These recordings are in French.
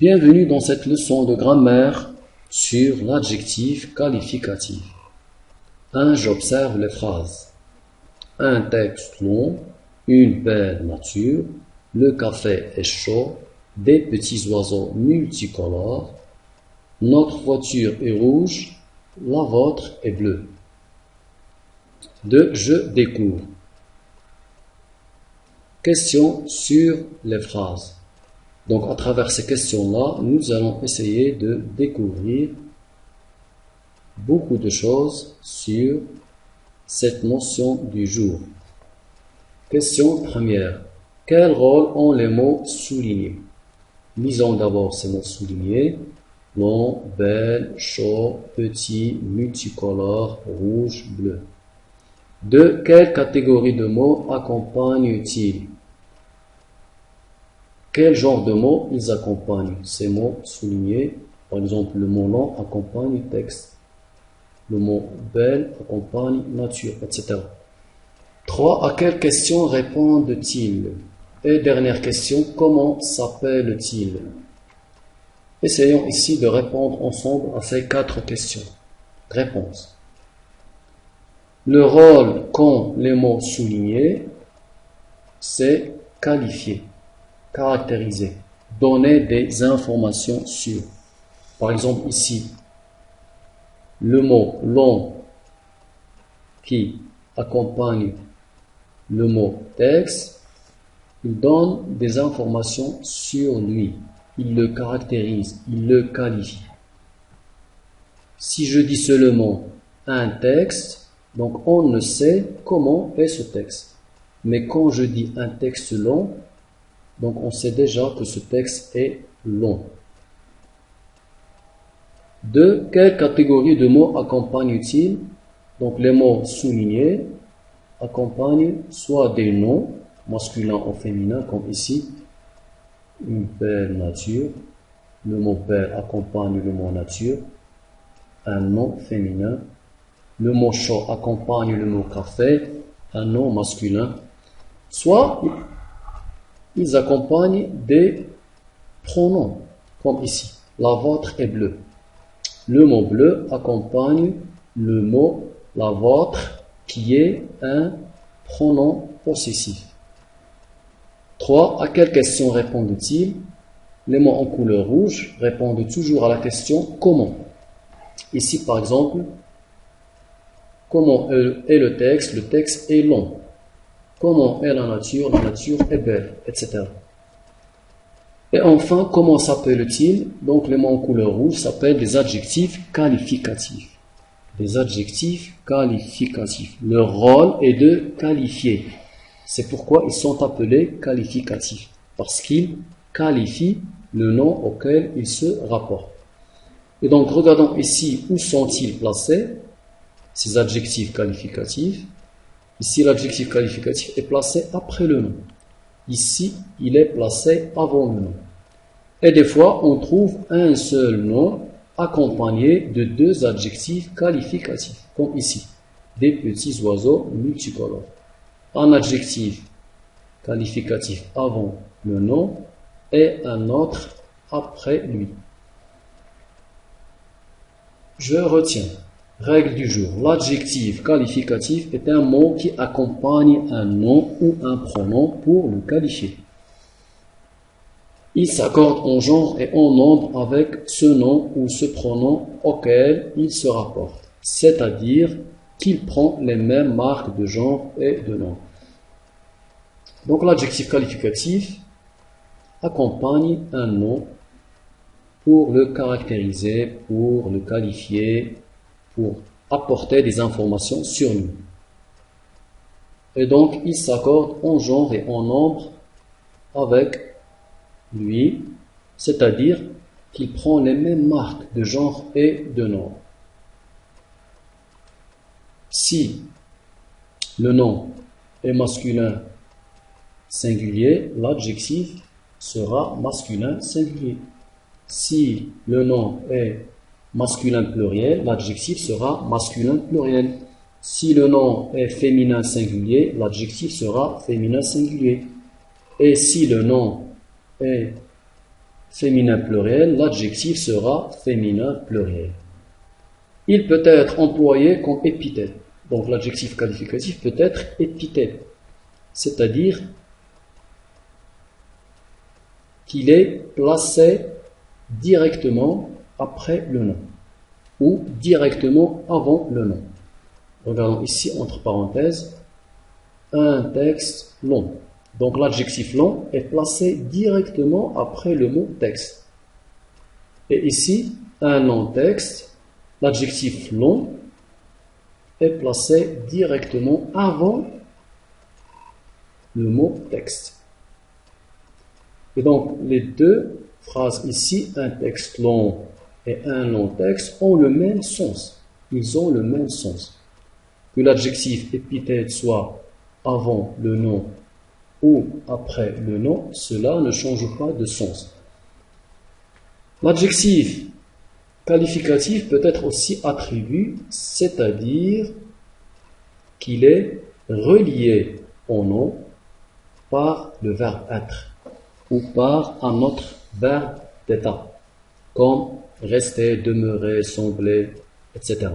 Bienvenue dans cette leçon de grammaire sur l'adjectif qualificatif. 1. J'observe les phrases. Un texte long, une belle nature, le café est chaud, des petits oiseaux multicolores, notre voiture est rouge, la vôtre est bleue. 2. Je découvre. Question sur les phrases. Donc, à travers ces questions-là, nous allons essayer de découvrir beaucoup de choses sur cette notion du jour. Question première. Quel rôle ont les mots soulignés? Lisons d'abord ces mots soulignés. Long, belle, chaud, petit, multicolore, rouge, bleu. 2. Quelle catégorie de mots accompagnent-ils? Quel genre de mots ils accompagnent? Ces mots soulignés, par exemple, le mot long accompagne texte, le mot belle accompagne nature, etc. 3. À quelle question répondent-ils? Et dernière question, comment s'appellent-ils? Essayons ici de répondre ensemble à ces 4 questions. Réponse. Le rôle qu'ont les mots soulignés, c'est qualifier, caractériser, donner des informations sur. Par exemple ici, le mot long qui accompagne le mot texte, il donne des informations sur lui, il le caractérise, il le qualifie. Si je dis seulement un texte, donc on ne sait comment est ce texte. Mais quand je dis un texte long, donc on sait déjà que ce texte est long. 2. Quelle catégorie de mots accompagnent-ils? Donc les mots soulignés accompagnent soit des noms, masculins ou féminins, comme ici, une belle nature. Le mot belle accompagne le mot nature, un nom féminin. Le mot chaud accompagne le mot café, un nom masculin. Soit ils accompagnent des pronoms, comme ici. La vôtre est bleue. Le mot bleu accompagne le mot la vôtre, qui est un pronom possessif. 3. À quelle question répondent-ils? Les mots en couleur rouge répondent toujours à la question comment. Ici, par exemple, comment est le texte? Le texte est long. Comment est la nature? La nature est belle, etc. Et enfin, comment s'appelle-t-il? Donc, les mots en couleur rouge s'appellent des adjectifs qualificatifs. Des adjectifs qualificatifs. Leur rôle est de qualifier. C'est pourquoi ils sont appelés qualificatifs. Parce qu'ils qualifient le nom auquel ils se rapportent. Et donc, regardons ici où sont-ils placés, ces adjectifs qualificatifs. Ici, l'adjectif qualificatif est placé après le nom. Ici, il est placé avant le nom. Et des fois, on trouve un seul nom accompagné de 2 adjectifs qualificatifs, comme ici, des petits oiseaux multicolores. Un adjectif qualificatif avant le nom et un autre après lui. Je retiens. Règle du jour. L'adjectif qualificatif est un mot qui accompagne un nom ou un pronom pour le qualifier. Il s'accorde en genre et en nombre avec ce nom ou ce pronom auquel il se rapporte. C'est-à-dire qu'il prend les mêmes marques de genre et de nombre. Donc l'adjectif qualificatif accompagne un nom pour le caractériser, pour le qualifier, pour apporter des informations sur lui. Et donc, il s'accorde en genre et en nombre avec lui, c'est-à-dire qu'il prend les mêmes marques de genre et de nombre. Si le nom est masculin singulier, l'adjectif sera masculin singulier. Si le nom est masculin pluriel, l'adjectif sera masculin pluriel. Si le nom est féminin singulier, l'adjectif sera féminin singulier. Et si le nom est féminin pluriel, l'adjectif sera féminin pluriel. Il peut être employé comme épithète. Donc l'adjectif qualificatif peut être épithète, c'est-à-dire qu'il est placé directement après le nom ou directement avant le nom. Regardons ici entre parenthèses un texte long. Donc l'adjectif long est placé directement après le mot texte. Et ici un long texte, l'adjectif long est placé directement avant le mot texte. Et donc les deux phrases ici, un texte long et un long texte, ont le même sens. Ils ont le même sens. Que l'adjectif épithète soit avant le nom ou après le nom, cela ne change pas de sens. L'adjectif qualificatif peut être aussi attribut, c'est-à-dire qu'il est relié au nom par le verbe être ou par un autre verbe d'état, comme rester, demeurer, sembler, etc.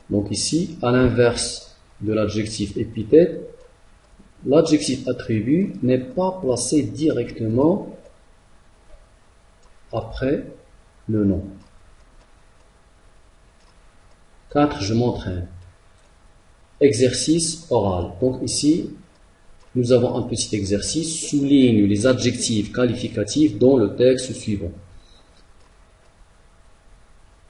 Donc ici, à l'inverse de l'adjectif épithète, l'adjectif attribut n'est pas placé directement après le nom. 4, je montre un exercice oral. Donc ici, nous avons un petit exercice, souligne les adjectifs qualificatifs dans le texte suivant.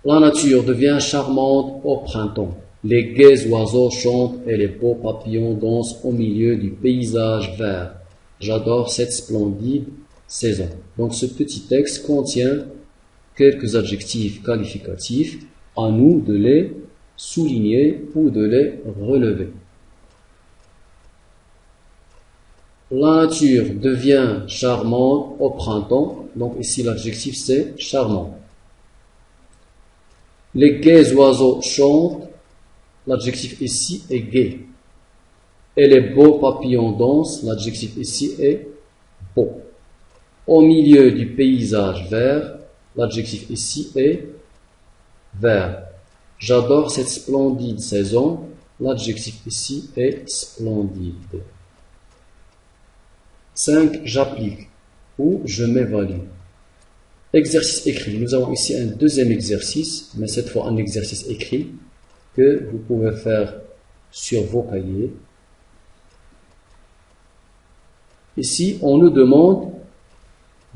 La nature devient charmante au printemps. Les gais oiseaux chantent et les beaux papillons dansent au milieu du paysage vert. J'adore cette splendide saison. Donc ce petit texte contient quelques adjectifs qualificatifs. À nous de les souligner ou de les relever. La nature devient charmante au printemps. Donc ici l'adjectif c'est charmant. Les gais oiseaux chantent. L'adjectif ici est gai. Et les beaux papillons dansent. L'adjectif ici est beau. Au milieu du paysage vert, l'adjectif ici est vert. J'adore cette splendide saison. L'adjectif ici est splendide. 5. J'applique ou je m'évalue. Exercice écrit. Nous avons ici un deuxième exercice, mais cette fois un exercice écrit que vous pouvez faire sur vos cahiers. Ici, on nous demande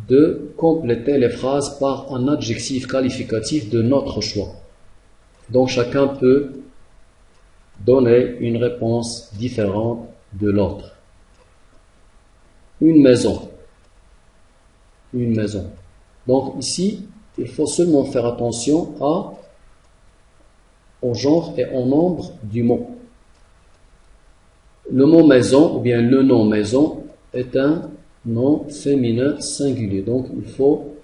de compléter les phrases par un adjectif qualificatif de notre choix. Donc chacun peut donner une réponse différente de l'autre. Une maison. Une maison. Donc ici, il faut seulement faire attention au genre et au nombre du mot. Le mot maison ou bien le nom maison est un nom féminin singulier. Donc il faut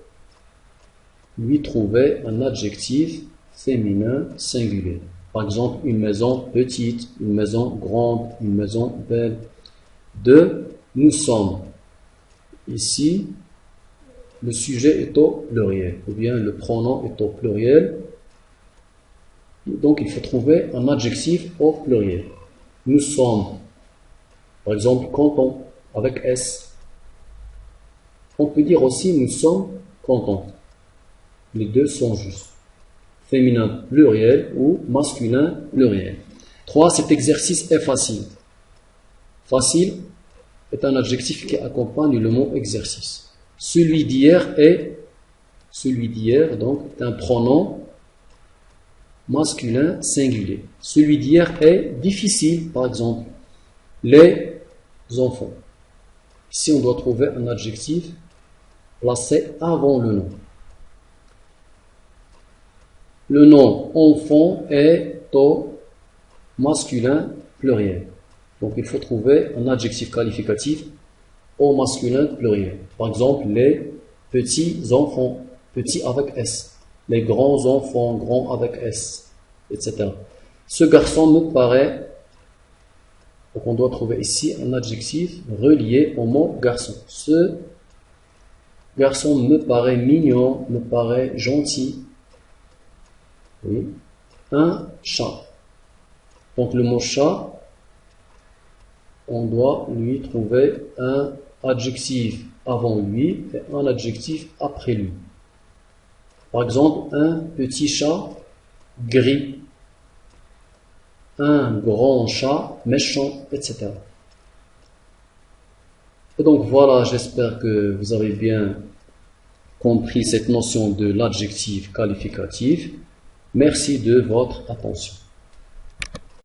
lui trouver un adjectif féminin singulier. Par exemple, une maison petite, une maison grande, une maison belle. 2. Nous sommes. Ici, le sujet est au pluriel, ou bien le pronom est au pluriel. Donc, il faut trouver un adjectif au pluriel. Nous sommes, par exemple, contents, avec S. On peut dire aussi nous sommes contents. Les deux sont justes. Féminin pluriel ou masculin pluriel. 3. Cet exercice est facile. Facile est un adjectif qui accompagne le mot exercice. Celui d'hier donc est un pronom masculin singulier. Celui d'hier est difficile, par exemple. Les enfants. Ici, on doit trouver un adjectif placé avant le nom. Le nom enfant est au masculin pluriel. Donc, il faut trouver un adjectif qualificatif au masculin pluriel. Par exemple, les petits enfants, petits avec S. Les grands enfants, grands avec S, etc. Ce garçon me paraît, donc on doit trouver ici un adjectif relié au mot garçon. Ce Garçon me paraît mignon, me paraît gentil. Oui. Un chat. Donc le mot chat, on doit lui trouver un adjectif avant lui et un adjectif après lui. Par exemple, un petit chat gris, un grand chat méchant, etc. Et donc voilà, j'espère que vous avez bien compris cette notion de l'adjectif qualificatif. Merci de votre attention.